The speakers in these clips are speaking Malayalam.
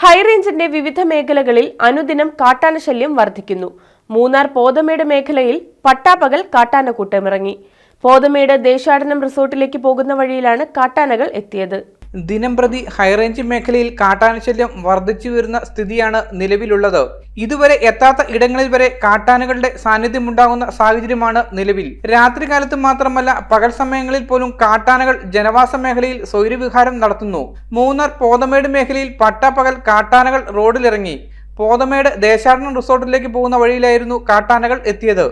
ഹൈറേഞ്ചിന്റെ വിവിധ മേഖലകളിൽ അനുദിനം കാട്ടാന ശല്യം വർദ്ധിക്കുന്നു. മൂന്നാർ പോതമേട് മേഖലയിൽ പട്ടാപ്പകൽ കാട്ടാനക്കൂട്ടമിറങ്ങി. പോതമേട് ദേശാടനം റിസോർട്ടിലേക്ക് പോകുന്ന വഴിയിലാണ് കാട്ടാനകൾ എത്തിയത്. ദിനംപ്രതി ഹൈറേഞ്ച് മേഖലയിൽ കാട്ടാനശല്യം വർദ്ധിച്ചു വരുന്ന സ്ഥിതിയാണ് നിലവിലുള്ളത്. ഇതുവരെ എത്താത്ത ഇടങ്ങളിൽ വരെ കാട്ടാനകളുടെ സാന്നിധ്യമുണ്ടാകുന്ന സാഹചര്യമാണ് നിലവിൽ. രാത്രികാലത്ത് മാത്രമല്ല പകൽ സമയങ്ങളിൽ പോലും കാട്ടാനകൾ ജനവാസ മേഖലയിൽ സ്വൈരവിഹാരം നടത്തുന്നു. മൂന്നാർ പോതമേട് മേഖലയിൽ പട്ടാപ്പകൽ കാട്ടാനകൾ റോഡിലിറങ്ങി. പോതമേട് ദേശാടനം റിസോർട്ടിലേക്ക് പോകുന്ന വഴിയിലായിരുന്നു കാട്ടാനകൾ എത്തിയത്.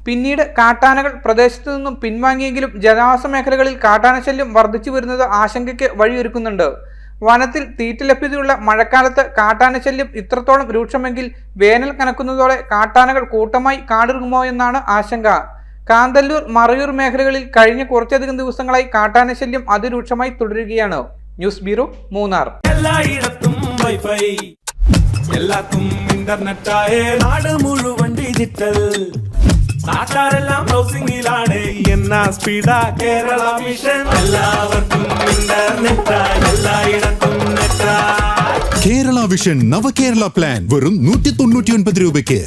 പിന്നീട് കാട്ടാനകൾ പ്രദേശത്തു നിന്നും പിൻവാങ്ങിയെങ്കിലും ജനവാസ മേഖലകളിൽ കാട്ടാനശല്യം വർദ്ധിച്ചു വരുന്നത് ആശങ്കയ്ക്ക് വഴിയൊരുക്കുന്നുണ്ട്. വനത്തിൽ തീറ്റ ലഭ്യതയുള്ള മഴക്കാലത്ത് കാട്ടാനശല്യം ഇത്രത്തോളം രൂക്ഷമെങ്കിൽ വേനൽ കനക്കുന്നതോടെ കാട്ടാനകൾ കൂട്ടമായി കാടിറങ്ങുമോ എന്നാണ് ആശങ്ക. കാന്തല്ലൂർ, മറയൂർ മേഖലകളിൽ കഴിഞ്ഞ കുറച്ചധികം ദിവസങ്ങളായി കാട്ടാനശല്യം അതിരൂക്ഷമായി തുടരുകയാണ്. News bureau, Munnar. എല്ലായിടത്തും വൈഫൈ, എല്ലാത്തും ഇന്റർനെറ്റായ നാട് മുഴുവൻ ഡിജിറ്റൽ. നാട്ടാരെല്ലാം ബ്രൗസിംഗിലാണ്. എന്നാ സ്പീഡാ കേരള മിഷൻ. എല്ലാവർക്കും ഇന്റർനെറ്റ്, എല്ലായിടത്തും നെറ്റ്. കേരള വിഷൻ നവകേരള പ്ലാൻ വെറും 199 രൂപയ്ക്ക്.